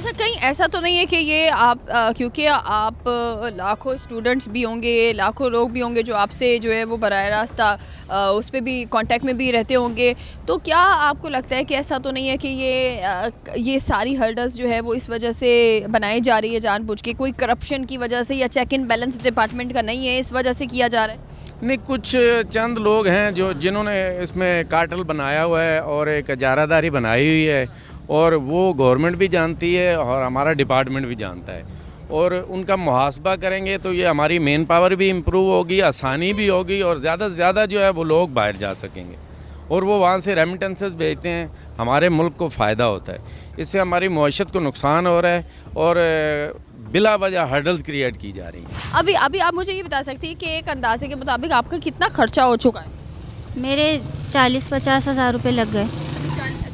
अच्छा, कहीं ऐसा तो नहीं है कि ये आप क्योंकि आप लाखों स्टूडेंट्स भी होंगे, लाखों लोग भी होंगे जो आपसे जो है वो बराह रास्त उस पे भी कांटेक्ट में भी रहते होंगे, तो क्या आपको लगता है कि ऐसा तो नहीं है कि ये सारी हर्डल्स जो है वो इस वजह से बनाई जा रही है जानबूझ के, कोई करप्शन की वजह से या चेक इन बैलेंस डिपार्टमेंट का नहीं है, इस वजह से किया जा रहा है? नहीं, कुछ चंद लोग हैं जिन्होंने इसमें कार्टेल बनाया हुआ है और एक इजारादारी बनाई हुई है, और वो गवर्नमेंट भी जानती है और हमारा डिपार्टमेंट भी जानता है, और उनका मुहासबा करेंगे तो ये हमारी मेन पावर भी इम्प्रूव होगी, आसानी भी होगी, और ज़्यादा से ज़्यादा जो है वो लोग बाहर जा सकेंगे और वो वहाँ से रेमिटेंसेस भेजते हैं, हमारे मुल्क को फ़ायदा होता है। इससे हमारी मईशत को नुकसान हो रहा है और बिला वजह हर्डल्स क्रिएट की जा रही हैं। अभी अभी आप मुझे ये बता सकती हैं कि एक अंदाजे के मुताबिक आपका कितना खर्चा हो चुका है? मेरे 40-50 हज़ार रुपये लग गए।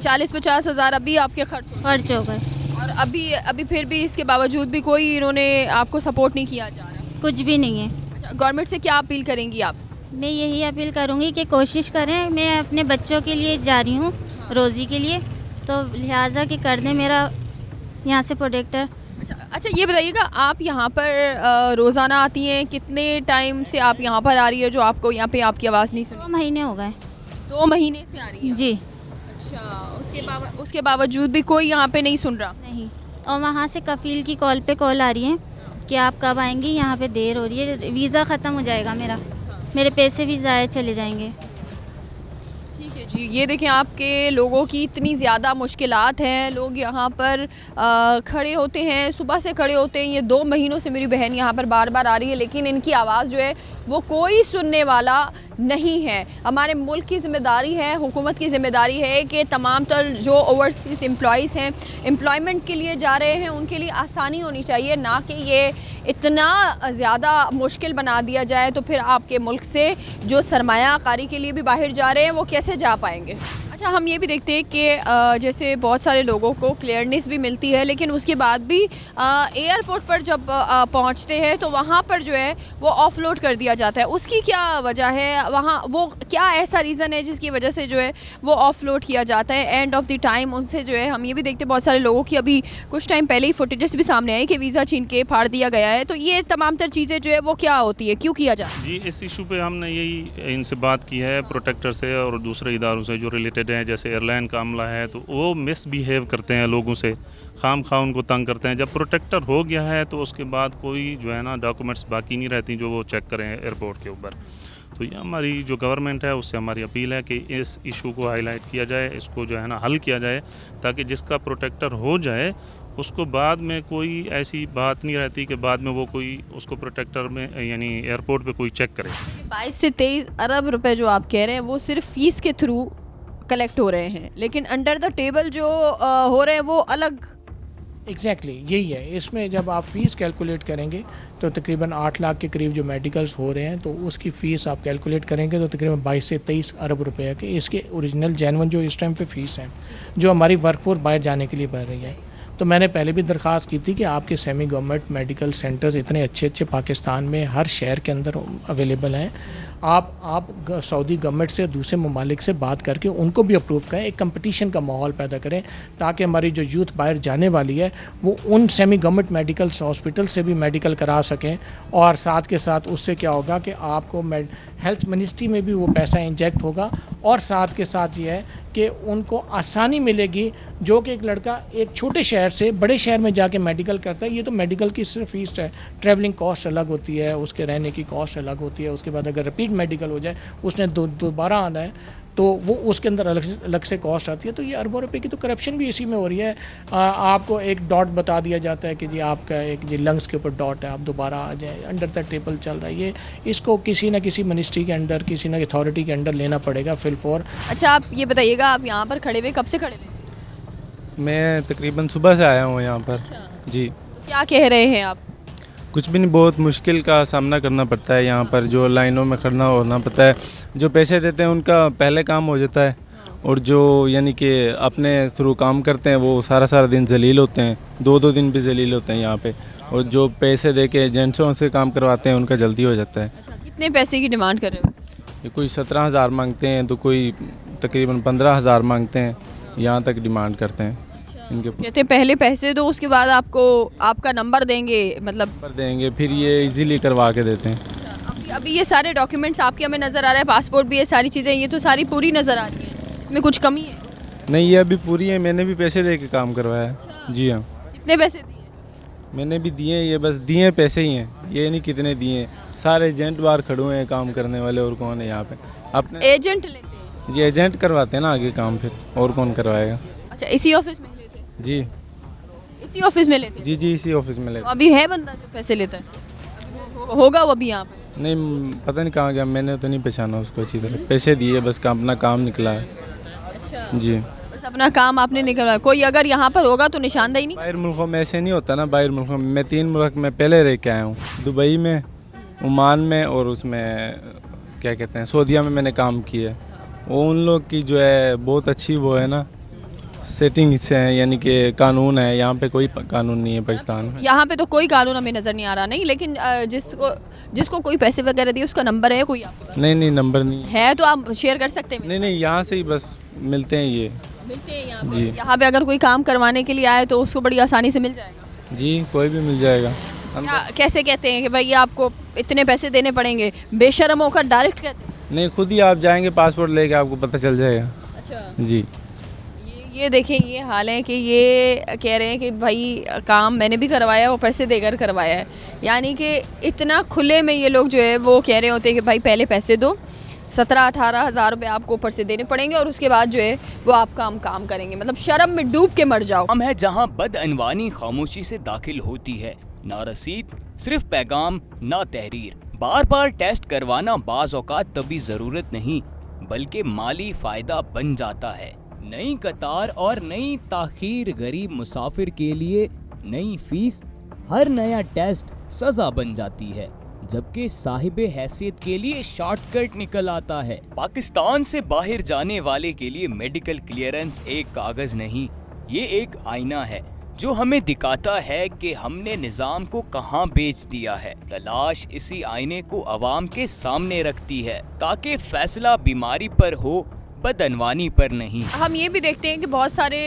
40-50 हज़ार अभी आपके खर्च हो गए। और अभी अभी फिर भी इसके बावजूद भी कोई इन्होंने आपको सपोर्ट नहीं किया जा रहा? कुछ भी नहीं है। अच्छा, गवर्नमेंट से क्या अपील करेंगी आप? मैं यही अपील करूँगी कि कोशिश करें, मैं अपने बच्चों के लिए जा रही हूँ रोज़ी के लिए, तो लिहाजा कि कर दें मेरा यहाँ से प्रोडक्टर। अच्छा, ये बताइएगा, आप यहाँ पर रोज़ाना आती हैं? कितने टाइम से आप यहाँ पर आ रही है जो आपको यहाँ पे आपकी आवाज़ नहीं 2 सुनी? महीने हो गए। 2 महीने से आ रही है? जी। अच्छा, उसके बावजूद भी कोई यहाँ पे नहीं सुन रहा? नहीं। और वहाँ से कफ़ील की कॉल पे कॉल आ रही है कि आप कब आएंगी, यहाँ पे देर हो रही है, वीज़ा ख़त्म हो जाएगा मेरे पैसे भी ज़ाया चले जाएंगे। ठीक है जी, ये देखें आपके लोगों की इतनी ज़्यादा मुश्किलात हैं, लोग यहाँ पर खड़े होते हैं, सुबह से खड़े होते हैं। ये 2 महीनों से मेरी बहन यहाँ पर बार बार आ रही है, लेकिन इनकी आवाज़ जो है वो कोई सुनने वाला नहीं है। हमारे मुल्क की ज़िम्मेदारी है, हुकूमत की ज़िम्मेदारी है कि तमाम तर जो ओवरसीज़ एम्प्लॉइज़ हैं, एम्प्लॉयमेंट के लिए जा रहे हैं, उनके लिए आसानी होनी चाहिए, ना कि ये इतना ज़्यादा मुश्किल बना दिया जाए तो फिर आपके मुल्क से जो सरमायाकारी के लिए भी बाहर जा रहे हैं वो कैसे जा पाएंगे। अच्छा, हम ये भी देखते हैं कि जैसे बहुत सारे लोगों को क्लियरनेस भी मिलती है, लेकिन उसके बाद भी एयरपोर्ट पर जब पहुंचते हैं तो वहाँ पर जो है वो ऑफलोड कर दिया जाता है। उसकी क्या वजह है? वहाँ वो क्या ऐसा रीज़न है जिसकी वजह से जो है वो ऑफलोड किया जाता है एंड ऑफ द टाइम? उनसे जो है हम ये भी देखते हैं बहुत सारे लोगों की अभी कुछ टाइम पहले ही फुटेजेस भी सामने आई कि वीज़ा छीन के फाड़ दिया गया है। तो ये तमाम तर चीज़ें जो है वो क्या होती है, क्यों किया जाता है? जी, इस इशू पे हमने यही इनसे बात की है, प्रोटेक्टर से और दूसरे इदारों से जो रिलेटेड हैं, जैसे एयरलाइन का अमला है, तो वो मिसबिहेव करते हैं लोगों से, खाम खा उनको तंग करते हैं। जब प्रोटेक्टर हो गया है तो उसके बाद कोई जो है ना डॉक्यूमेंट्स बाकी नहीं रहती जो वो चेक करें एयरपोर्ट के ऊपर। तो ये हमारी जो गवर्नमेंट है उससे हमारी अपील है कि इस इशू को हाईलाइट किया जाए, इसको जो है ना हल किया जाए, ताकि जिसका प्रोटेक्टर हो जाए उसको बाद में कोई ऐसी बात नहीं रहती कि बाद में वो कोई उसको प्रोटेक्टर में यानी एयरपोर्ट पे कोई चेक करे। 22 से 23 अरब रुपए जो आप कह रहे हैं वो सिर्फ फीस के थ्रू कलेक्ट हो रहे हैं, लेकिन अंडर द टेबल जो हो रहे हैं वो अलग। एग्जैक्टली यही है। इसमें जब आप फ़ीस कैलकुलेट करेंगे तो तकरीबन 8 लाख के करीब जो मेडिकल्स हो रहे हैं, तो उसकी फ़ीस आप कैलकुलेट करेंगे तो तकरीबन 22 से 23 अरब रुपए है कि इसके ओरिजिनल जेन्युइन जो इस टाइम पे फ़ीस है जो हमारी वर्कफोर्स बाहर जाने के लिए बढ़ रही है। तो मैंने पहले भी दरख्वास्त की थी कि आपके सेमी गवर्नमेंट मेडिकल सेंटर्स इतने अच्छे अच्छे पाकिस्तान में हर शहर के अंदर अवेलेबल हैं, आप सऊदी गवर्नमेंट से दूसरे ममालिक से बात करके उनको भी अप्रूव करें, एक कंपटीशन का माहौल पैदा करें, ताकि हमारी जो यूथ बाहर जाने वाली है वो उन सेमी गवर्नमेंट मेडिकल हॉस्पिटल से भी मेडिकल करा सकें। और साथ के साथ उससे क्या होगा कि आपको हेल्थ मिनिस्ट्री में भी वो पैसा इंजेक्ट होगा, और साथ के साथ ये है कि उनको आसानी मिलेगी। जो कि एक लड़का एक छोटे शहर से बड़े शहर में जाके मेडिकल करता है, ये तो मेडिकल की सिर्फ फीस है, ट्रैवलिंग कॉस्ट अलग होती है, उसके रहने की कॉस्ट अलग होती है, उसके बाद अगर रिपीट मेडिकल हो जाए उसने दोबारा आना है तो वो उसके अंदर अलग से कॉस्ट आती है। तो ये अरबों रुपए की तो करप्शन भी इसी में हो रही है। आपको एक डॉट बता दिया जाता है कि जी आपका एक जी लंग्स के ऊपर डॉट है, आप दोबारा आ जाए, अंडर द टेबल चल रहा है ये। इसको किसी न किसी मिनिस्ट्री के अंडर, किसी न अथॉरिटी के अंडर लेना पड़ेगा फिल फॉर। अच्छा, आप ये बताइएगा, आप यहाँ पर खड़े हुए कब से खड़े हुए? मैं तकरीबन सुबह से आया हूँ यहाँ पर। जी। तो क्या कह रहे हैं आप? कुछ भी नहीं, बहुत मुश्किल का सामना करना पड़ता है यहाँ पर, जो लाइनों में खड़ना होना पड़ता है। जो पैसे देते हैं उनका पहले काम हो जाता है, और जो यानी कि अपने थ्रू काम करते हैं वो सारा दिन जलील होते हैं, 2 दिन भी जलील होते हैं यहाँ पे। और जो पैसे दे के एजेंट्सों से काम करवाते हैं उनका जल्दी हो जाता है। अच्छा, कितने पैसे की डिमांड कर रहे हो? ये कोई 17,000 मांगते हैं, तो कोई तकरीबन 15,000 मांगते हैं, यहाँ तक डिमांड करते हैं। अच्छा, इनके कहते हैं पहले पैसे दो, उसके बाद आपको आपका नंबर देंगे, मतलब पर देंगे, फिर ये इजीली करवा के देते हैं। अभी ये सारे डॉक्यूमेंट्स आपके हमें नज़र आ रहा है, पासपोर्ट भी, ये सारी चीज़ें, ये तो सारी पूरी नज़र आ रही है, इसमें कुछ कमी है? नहीं, ये अभी पूरी है, मैंने भी पैसे दे के काम करवाया है। जी हाँ, कितने पैसे दिए? मैंने भी दिए, ये बस दिए पैसे ही हैं, ये नहीं कितने दिए हैं। सारे एजेंट बाहर खड़े हुए हैं काम करने वाले, और कौन है यहाँ पे? अपने एजेंट लेते हैं? जी, एजेंट करवाते हैं ना आगे काम, फिर और कौन करवाएगा? अच्छा, इसी ऑफिस में लेते हैं? जी इसी ऑफिस में लेते हैं? जी जी, इसी ऑफिस में तो लेते अभी है बंदा जो पैसे लेता है? अभी होगा वो अभी यहाँ पे? नहीं, पता नहीं कहाँ गया, मैंने तो नहीं पहचाना उसको अच्छी तरह। पैसे दिए, बस अपना काम निकला है। अच्छा, जी, बस अपना काम आपने निकलवाया। कोई अगर यहाँ पर होगा तो निशानदेही नहीं? बाहर मुल्कों में ऐसे नहीं होता ना। बाहर मुल्कों में मैं 3 मुल्क में पहले रह के आया हूँ, दुबई में, ओमान में, और उसमें क्या कहते हैं, सऊदीया में मैंने काम किया है। वो उन लोग की जो है बहुत अच्छी वो है ना, सेटिंग से है, यानी कि कानून है। यहाँ पे कोई कानून नहीं है पाकिस्तान में। यहाँ पे तो कोई कानून हमें नज़र नहीं आ रहा, नहीं, लेकिन जिसको कोई पैसे वगैरह दिए उसका नंबर है कोई आपके पास? नहीं नहीं, नंबर नहीं है तो आप शेयर कर सकते हैं? नहीं नहीं, यहाँ से ही बस मिलते हैं ये। मिलते हैं यहाँ पे? जी। यहाँ पे अगर कोई काम करवाने के लिए आए तो उसको बड़ी आसानी से मिल जाएगा? जी, कोई भी मिल जाएगा। क्या कैसे कहते हैं कि भाई आपको इतने पैसे देने पड़ेंगे, बेशर्म होकर डायरेक्ट कहते हैं? नहीं, खुद ही आप जाएंगे पासपोर्ट लेके, आपको पता चल जाएगा। अच्छा, जी, ये देखें, ये हाल है कि ये कह रहे हैं कि भाई काम मैंने भी करवाया और पैसे देकर करवाया है, यानी कि इतना खुले में ये लोग जो है वो कह रहे होते हैं कि भाई पहले पैसे दो, 17-18 हज़ार रुपये आपको ऊपर से देने पड़ेंगे और उसके बाद जो है वो आप काम करेंगे, मतलब शर्म में डूब के मर जाओ। हम है जहां बदअनवानी खामोशी से दाखिल होती है, ना रसीद, सिर्फ पैगाम, ना तहरीर। बार बार टेस्ट करवाना बाज़ औक़ात तभी ज़रूरत नहीं बल्कि माली फ़ायदा बन जाता है। नई कतार और नई ताख़ीर गरीब मुसाफिर के लिए नई फीस, हर नया टेस्ट सज़ा बन जाती है, जबकि साहिबे हैसियत के लिए शॉर्टकट निकल आता है। पाकिस्तान से बाहर जाने वाले के लिए मेडिकल क्लियरेंस एक कागज़ नहीं, ये एक आईना है जो हमें दिखाता है कि हमने निज़ाम को कहां बेच दिया है। तलाश इसी आईने को अवाम के सामने रखती है ताकि फैसला बीमारी पर हो, बदअनवानी पर नहीं। हम ये भी देखते हैं कि बहुत सारे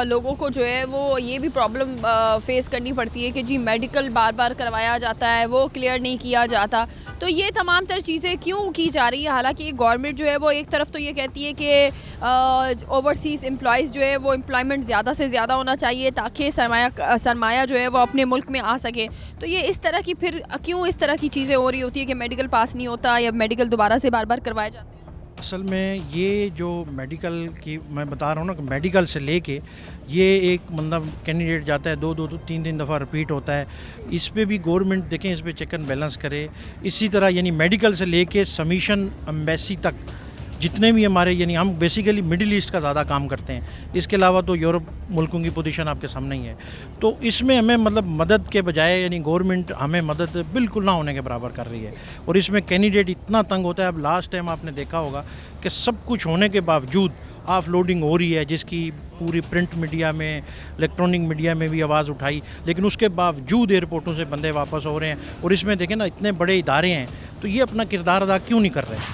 लोगों को जो है वो ये भी प्रॉब्लम फेस करनी पड़ती है कि जी मेडिकल बार बार करवाया जाता है, वो क्लियर नहीं किया जाता। तो ये तमाम तर चीज़ें क्यों की जा रही है? हालांकि गवर्नमेंट जो है वो एक तरफ तो ये कहती है कि ओवरसीज़ एम्प्लॉयज़ जो है वो एम्प्लॉयमेंट ज़्यादा से ज़्यादा होना चाहिए ताकि सरमाया जो है वो अपने मुल्क में आ सके। तो ये इस तरह की फिर क्यों इस तरह की चीज़ें हो रही होती है कि मेडिकल पास नहीं होता या मेडिकल दोबारा से बार बार करवाए जाते हैं? असल में ये जो मेडिकल की मैं बता रहा हूँ ना कि मेडिकल से लेके ये एक मतलब कैंडिडेट जाता है 2-3 दफ़ा रिपीट होता है। इस पे भी गवर्नमेंट देखें, इस पे चेक एंड बैलेंस करे। इसी तरह यानी मेडिकल से लेके सबमिशन एम्बेसी तक जितने भी हमारे, यानी हम बेसिकली मिडिल ईस्ट का ज़्यादा काम करते हैं, इसके अलावा तो यूरोप मुल्कों की पोजीशन आपके सामने ही है। तो इसमें हमें मतलब मदद के बजाय यानी गवर्नमेंट हमें मदद बिल्कुल ना होने के बराबर कर रही है, और इसमें कैंडिडेट इतना तंग होता है। अब लास्ट टाइम आपने देखा होगा कि सब कुछ होने के बावजूद ऑफ लोडिंग हो रही है, जिसकी पूरी प्रिंट मीडिया में, इलेक्ट्रॉनिक मीडिया में भी आवाज़ उठाई, लेकिन उसके बावजूद एयरपोर्टों से बंदे वापस हो रहे हैं। और इसमें देखें ना, इतने बड़े इदारे हैं तो ये अपना किरदार अदा क्यों नहीं कर रहे हैं?